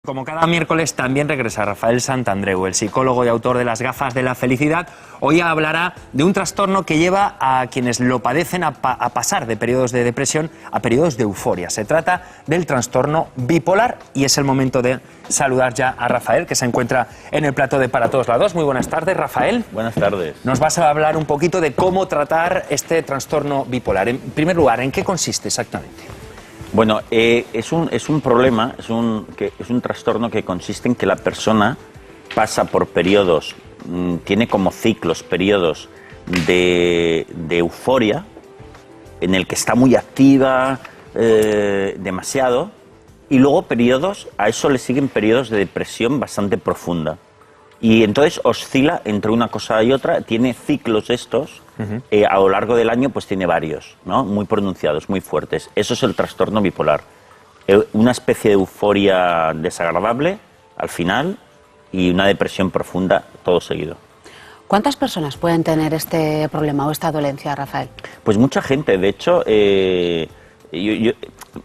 Como cada miércoles también regresa Rafael Santandreu, el psicólogo y autor de Las gafas de la felicidad. Hoy hablará de un trastorno que lleva a quienes lo padecen a pasar de periodos de depresión a periodos de euforia. Se trata del trastorno bipolar y es el momento de saludar ya a Rafael, que se encuentra en el plató de Para Todos Lados. Muy buenas tardes, Rafael. Buenas tardes. Nos vas a hablar un poquito de cómo tratar este trastorno bipolar. En primer lugar, ¿en qué consiste exactamente? Bueno, es un problema, es un trastorno que consiste en que la persona pasa por periodos, tiene como ciclos, periodos de euforia, en el que está muy activa, demasiado, y luego periodos, a eso le siguen periodos de depresión bastante profunda. Y entonces oscila entre una cosa y otra, tiene ciclos estos, a lo largo del año pues tiene varios, ¿no? Muy pronunciados, muy fuertes. Eso es el trastorno bipolar. Una especie de euforia desagradable al final y una depresión profunda todo seguido. ¿Cuántas personas pueden tener este problema o esta dolencia, Rafael? Pues mucha gente, de hecho,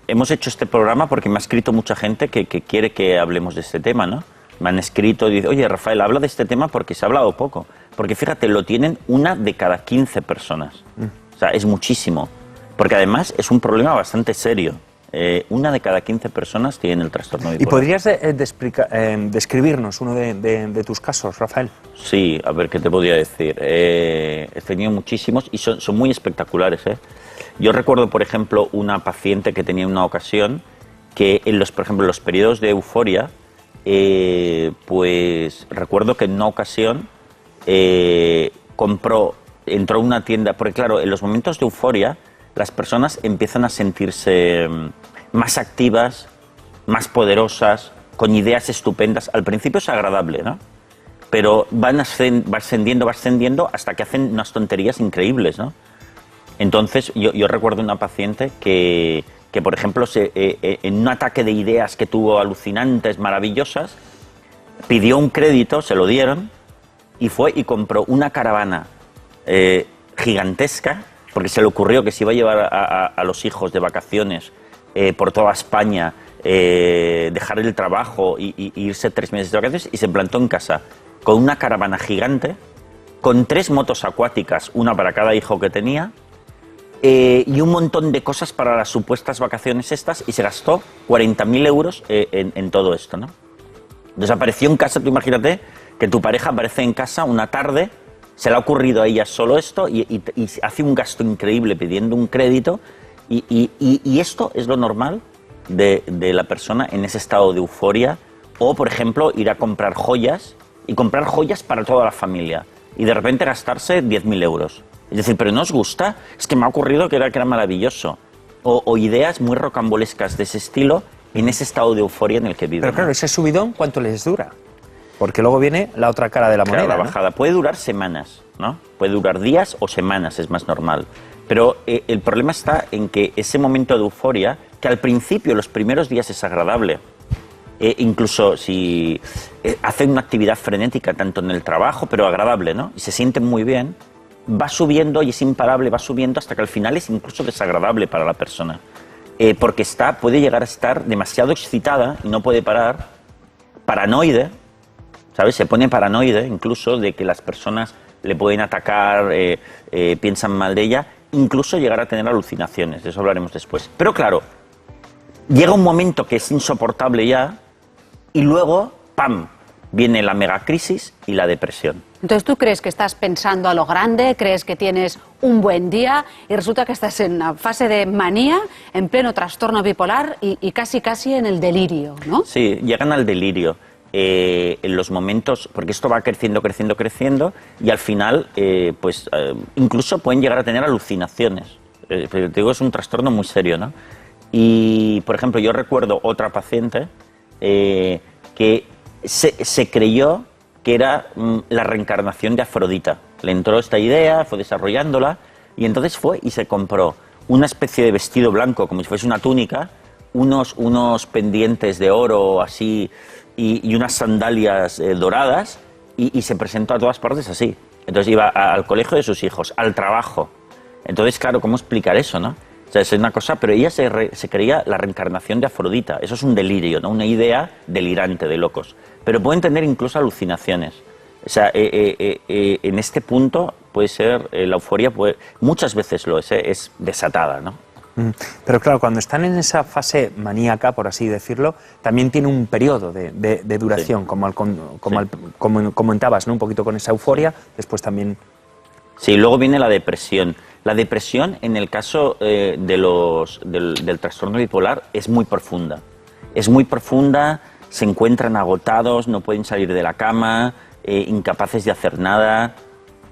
hemos hecho este programa porque me ha escrito mucha gente que quiere que hablemos de este tema, ¿no? Me han escrito y dicen, oye, Rafael, habla de este tema porque se ha hablado poco. Porque fíjate, lo tienen 1 de cada 15 personas. O sea, es muchísimo. Porque además es un problema bastante serio. 1 de cada 15 personas tienen el trastorno bipolar. ¿Y podrías describirnos uno de tus casos, Rafael? Sí, a ver, ¿qué te podría decir? He tenido muchísimos y son muy espectaculares, ¿eh? Yo recuerdo, por ejemplo, una paciente que tenía una ocasión que, por ejemplo, en los periodos de euforia, pues recuerdo que en una ocasión entró a una tienda, porque claro, en los momentos de euforia las personas empiezan a sentirse más activas, más poderosas, con ideas estupendas. Al principio es agradable, ¿no? Pero va ascendiendo hasta que hacen unas tonterías increíbles, ¿no? Entonces yo recuerdo una paciente que por ejemplo, en un ataque de ideas que tuvo alucinantes, maravillosas, pidió un crédito, se lo dieron, y fue y compró una caravana gigantesca, porque se le ocurrió que se iba a llevar a los hijos de vacaciones por toda España, dejar el trabajo y irse 3 meses de vacaciones, y se plantó en casa con una caravana gigante, con 3 motos acuáticas, una para cada hijo que tenía, y un montón de cosas para las supuestas vacaciones estas, y se gastó 40.000 euros en todo esto, ¿no? Entonces apareció en casa, tú imagínate que tu pareja aparece en casa una tarde, se le ha ocurrido a ella solo esto y hace un gasto increíble pidiendo un crédito, y esto es lo normal de la persona en ese estado de euforia. O, por ejemplo, ir a comprar joyas para toda la familia y de repente gastarse 10.000 euros. Es decir, ¿pero no os gusta? Es que me ha ocurrido que era maravilloso. O ideas muy rocambolescas de ese estilo en ese estado de euforia en el que viven. Pero claro, ese subidón, ¿cuánto les dura? Porque luego viene la otra cara de la moneda, la bajada. ¿No? Puede durar semanas, ¿no? Puede durar días o semanas, es más normal. Pero el problema está en que ese momento de euforia, que al principio, los primeros días es agradable, incluso si hacen una actividad frenética, tanto en el trabajo, pero agradable, ¿no? Y se sienten muy bien, va subiendo y es imparable, va subiendo hasta que al final es incluso desagradable para la persona. Porque puede llegar a estar demasiado excitada y no puede parar, paranoide, ¿sabes? Se pone paranoide incluso de que las personas le pueden atacar, piensan mal de ella, incluso llegar a tener alucinaciones, de eso hablaremos después. Pero claro, llega un momento que es insoportable ya y luego, ¡pam!, viene la megacrisis y la depresión. Entonces, ¿tú crees que estás pensando a lo grande, crees que tienes un buen día y resulta que estás en una fase de manía, en pleno trastorno bipolar y casi en el delirio, ¿no? Sí, llegan al delirio en los momentos, porque esto va creciendo y al final, incluso pueden llegar a tener alucinaciones. Pero te digo, es un trastorno muy serio, ¿no? Y, por ejemplo, yo recuerdo otra paciente que se creyó que era la reencarnación de Afrodita. Le entró esta idea, fue desarrollándola, y entonces fue y se compró una especie de vestido blanco, como si fuese una túnica, unos pendientes de oro así, y unas sandalias doradas, y se presentó a todas partes así. Entonces iba al colegio de sus hijos, al trabajo. Entonces, claro, ¿cómo explicar eso, no? sea, es una cosa, pero ella se creía la reencarnación de Afrodita. Eso es un delirio, ¿no? Una idea delirante de locos. Pero pueden tener incluso alucinaciones. O sea, en este punto puede ser, la euforia muchas veces lo es desatada, ¿no? Pero claro, cuando están en esa fase maníaca, por así decirlo, también tiene un periodo de duración, Sí. como comentabas, ¿no? Un poquito con esa euforia, después también... Sí, luego viene la depresión. La depresión, en el caso del trastorno bipolar, es muy profunda. Es muy profunda, se encuentran agotados, no pueden salir de la cama, incapaces de hacer nada.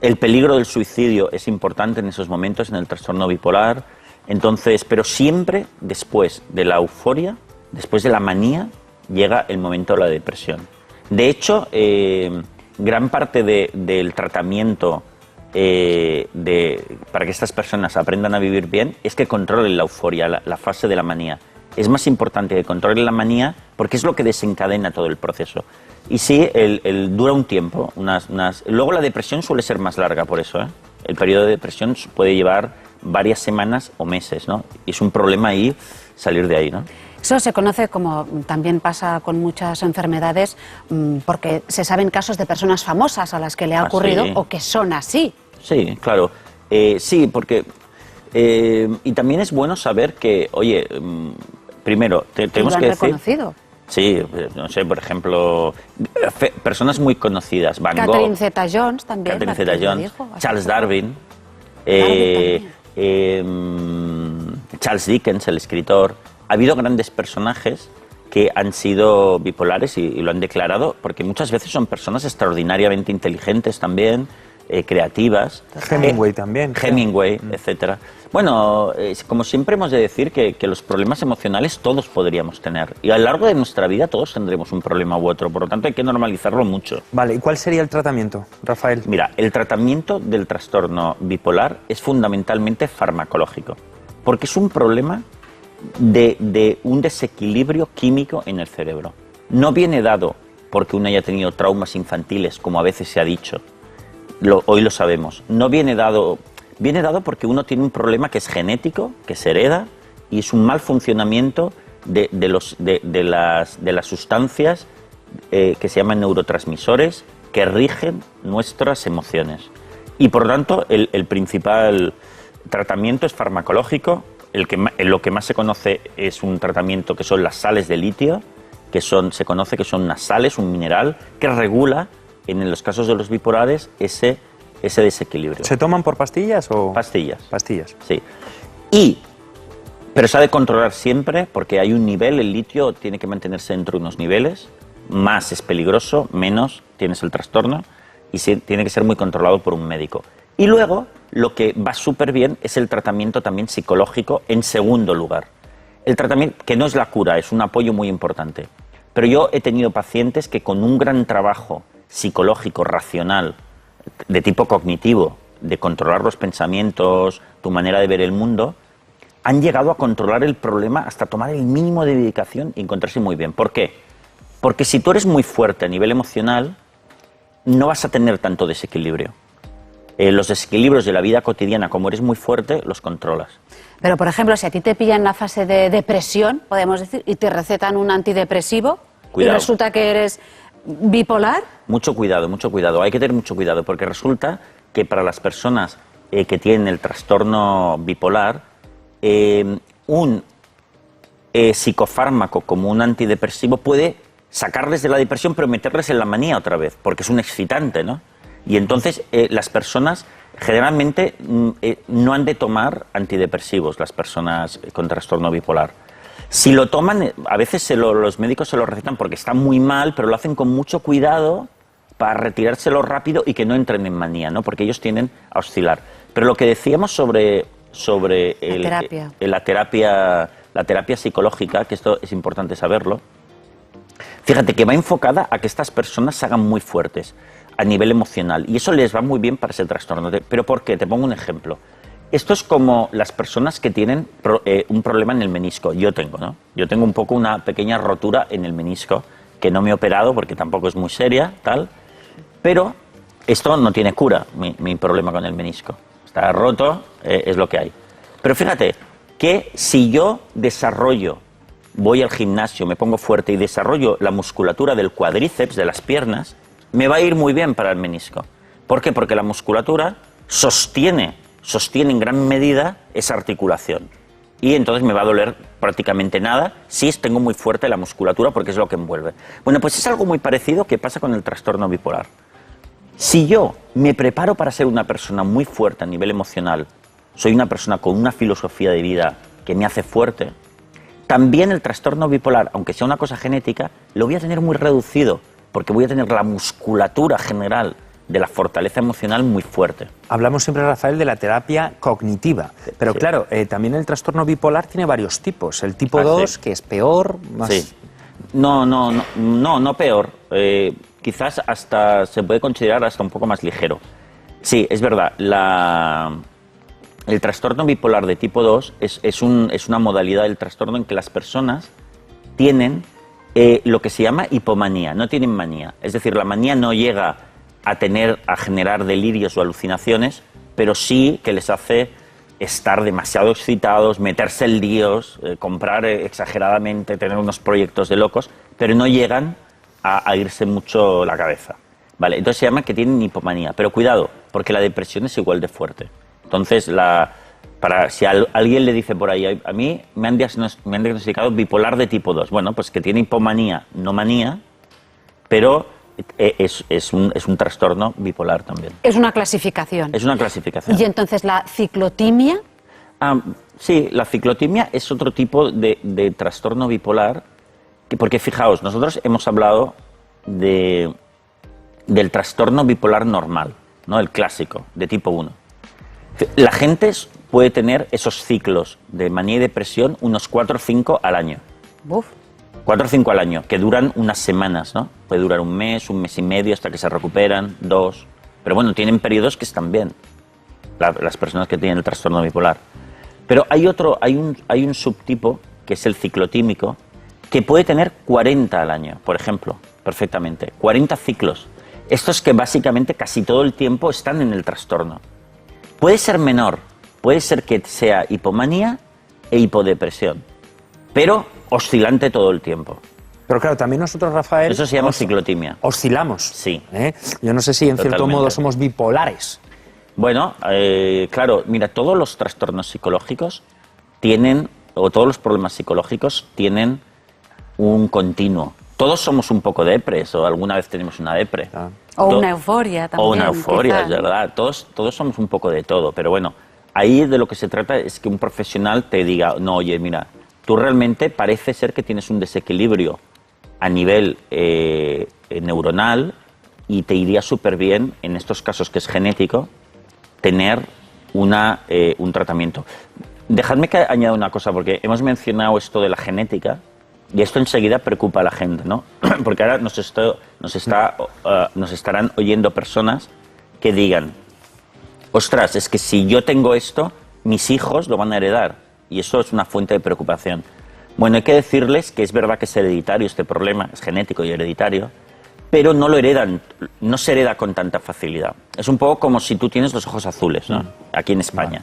El peligro del suicidio es importante en esos momentos, en el trastorno bipolar. Entonces, pero siempre después de la euforia, después de la manía, llega el momento de la depresión. De hecho, gran parte del tratamiento para que estas personas aprendan a vivir bien es que controlen la euforia, la fase de la manía. Es más importante que controlen la manía porque es lo que desencadena todo el proceso. Y sí, dura un tiempo. Luego la depresión suele ser más larga por eso, ¿eh? El periodo de depresión puede llevar varias semanas o meses, ¿no? Y es un problema ahí salir de ahí, ¿no? Eso se conoce, como también pasa con muchas enfermedades, porque se saben casos de personas famosas a las que le ha ocurrido sí. o que son así. Sí, claro. Sí, porque... y también es bueno saber que, oye, primero, tenemos que decir... reconocido. Sí, no sé, por ejemplo, personas muy conocidas, Van Gogh, Catherine Zeta-Jones también. Catherine la que lo Zeta-Jones, dijo, Charles hace Darwin, Charles Dickens, el escritor. Ha habido grandes personajes que han sido bipolares y lo han declarado, porque muchas veces son personas extraordinariamente inteligentes también, creativas. Hemingway también. Hemingway, etcétera. Bueno, como siempre hemos de decir que los problemas emocionales todos podríamos tener. Y a lo largo de nuestra vida todos tendremos un problema u otro. Por lo tanto, hay que normalizarlo mucho. Vale, ¿y cuál sería el tratamiento, Rafael? Mira, el tratamiento del trastorno bipolar es fundamentalmente farmacológico. Porque es un problema de un desequilibrio químico en el cerebro. No viene dado porque uno haya tenido traumas infantiles, como a veces se ha dicho. Hoy lo sabemos. No viene dado porque uno tiene un problema que es genético, que se hereda, y es un mal funcionamiento de las sustancias que se llaman neurotransmisores que rigen nuestras emociones. Y por lo tanto, el principal tratamiento es farmacológico. Lo que más se conoce es un tratamiento que son las sales de litio, se conoce que son unas sales, un mineral que regula, en los casos de los bipolares, ese desequilibrio. ¿Se toman por pastillas o...? Pastillas. Pastillas. Sí. Pero se ha de controlar siempre porque hay un nivel, el litio tiene que mantenerse dentro de unos niveles, más es peligroso, menos tienes el trastorno, y tiene que ser muy controlado por un médico. Y luego, lo que va súper bien es el tratamiento también psicológico en segundo lugar. El tratamiento, que no es la cura, es un apoyo muy importante. Pero yo he tenido pacientes que con un gran trabajo psicológico, racional, de tipo cognitivo, de controlar los pensamientos, tu manera de ver el mundo, han llegado a controlar el problema hasta tomar el mínimo de medicación y encontrarse muy bien. ¿Por qué? Porque si tú eres muy fuerte a nivel emocional, no vas a tener tanto desequilibrio. Los desequilibrios de la vida cotidiana, como eres muy fuerte, los controlas. Pero, por ejemplo, si a ti te pillan en la fase de depresión, podemos decir, y te recetan un antidepresivo, Cuidado. y resulta que eres bipolar... Mucho cuidado, hay que tener mucho cuidado, porque resulta que para las personas que tienen el trastorno bipolar, un psicofármaco como un antidepresivo puede sacarles de la depresión pero meterles en la manía otra vez, porque es un excitante, ¿no? Y entonces las personas generalmente no han de tomar antidepresivos, las personas con trastorno bipolar. Si lo toman, a veces los médicos se lo recetan porque está muy mal, pero lo hacen con mucho cuidado para retirárselo rápido y que no entren en manía, ¿no? Porque ellos tienden a oscilar. Pero lo que decíamos sobre la terapia psicológica, que esto es importante saberlo, fíjate que va enfocada a que estas personas se hagan muy fuertes a nivel emocional y eso les va muy bien para ese trastorno. ¿Pero por qué? Te pongo un ejemplo. Esto es como las personas que tienen un problema en el menisco. Yo tengo, ¿no? Yo tengo un poco una pequeña rotura en el menisco que no me he operado porque tampoco es muy seria, tal. Pero esto no tiene cura, mi problema con el menisco. Está roto, es lo que hay. Pero fíjate que si yo desarrollo, voy al gimnasio, me pongo fuerte y desarrollo la musculatura del cuádriceps, de las piernas, me va a ir muy bien para el menisco. ¿Por qué? Porque la musculatura sostiene en gran medida esa articulación. Y entonces me va a doler prácticamente nada si tengo muy fuerte la musculatura, porque es lo que envuelve. Bueno, pues es algo muy parecido que pasa con el trastorno bipolar. Si yo me preparo para ser una persona muy fuerte a nivel emocional, soy una persona con una filosofía de vida que me hace fuerte, también el trastorno bipolar, aunque sea una cosa genética, lo voy a tener muy reducido, porque voy a tener la musculatura general de la fortaleza emocional muy fuerte. Hablamos siempre, Rafael, de la terapia cognitiva, pero sí. Claro, también el trastorno bipolar tiene varios tipos. El tipo 2, sí. que es peor, más... Sí. No peor. Quizás hasta se puede considerar hasta un poco más ligero. Sí, es verdad. El trastorno bipolar de tipo 2 es una modalidad del trastorno en que las personas tienen lo que se llama hipomanía, no tienen manía. Es decir, la manía no llega a generar delirios o alucinaciones, pero sí que les hace estar demasiado excitados, meterse en líos, comprar exageradamente, tener unos proyectos de locos, pero no llegan a irse mucho la cabeza. Vale, entonces se llama que tienen hipomanía, pero cuidado, porque la depresión es igual de fuerte. Entonces, si alguien le dice por ahí, a mí me han diagnosticado bipolar de tipo 2, bueno, pues que tiene hipomanía, no manía, pero es un trastorno bipolar también. Es una clasificación. Es una clasificación. Y entonces la ciclotimia. Sí, la ciclotimia es otro tipo de trastorno bipolar, porque fijaos, nosotros hemos hablado del trastorno bipolar normal, ¿no? El clásico, de tipo 1. La gente puede tener esos ciclos de manía y depresión unos 4 o 5 al año. Uf. 4 o 5 al año, que duran unas semanas, ¿no? Puede durar un mes y medio hasta que se recuperan, 2. Pero bueno, tienen periodos que están bien, las personas que tienen el trastorno bipolar. Pero hay un subtipo, que es el ciclotímico, que puede tener 40 al año, por ejemplo, perfectamente. 40 ciclos. Estos que básicamente casi todo el tiempo están en el trastorno. Puede ser menor, puede ser que sea hipomanía e hipodepresión, pero oscilante todo el tiempo. Pero claro, también nosotros, Rafael... Eso se llama ciclotimia. Oscilamos. Sí. Yo no sé si en cierto Totalmente. modo somos bipolares. Bueno, claro, mira, todos los trastornos psicológicos todos los problemas psicológicos tienen un continuo. Todos somos un poco depres, o alguna vez tenemos una depre. O una euforia también. O una euforia, quizá. es verdad. Todos somos un poco de todo, pero bueno, ahí de lo que se trata es que un profesional te diga, no, oye, mira, tú realmente parece ser que tienes un desequilibrio a nivel neuronal y te iría súper bien, en estos casos que es genético, tener un tratamiento. Dejadme que añada una cosa, porque hemos mencionado esto de la genética, y esto enseguida preocupa a la gente, ¿no? Porque ahora nos estarán oyendo personas que digan, ostras, es que si yo tengo esto, mis hijos lo van a heredar. Y eso es una fuente de preocupación. Bueno, hay que decirles que es verdad que es hereditario este problema, es genético y hereditario, pero no se hereda con tanta facilidad. Es un poco como si tú tienes los ojos azules, ¿no? Aquí en España.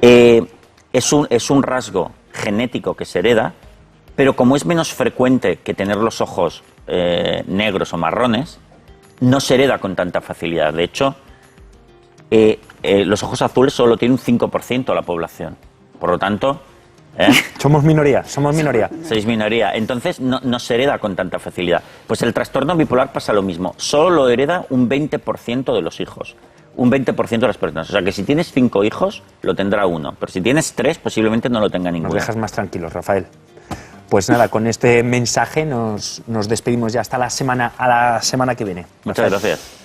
Es un rasgo genético que se hereda, pero como es menos frecuente que tener los ojos negros o marrones, no se hereda con tanta facilidad. De hecho, los ojos azules solo tiene un 5% de la población. Por lo tanto... Somos minoría. Sois minoría. Entonces no se hereda con tanta facilidad. Pues el trastorno bipolar pasa lo mismo. Solo lo hereda un 20% de los hijos. Un 20% de las personas. O sea que si tienes 5 hijos, lo tendrá uno. Pero si tienes 3, posiblemente no lo tenga ninguno. Nos dejas más tranquilos, Rafael. Pues nada, con este mensaje nos despedimos ya hasta la semana que viene. Muchas gracias.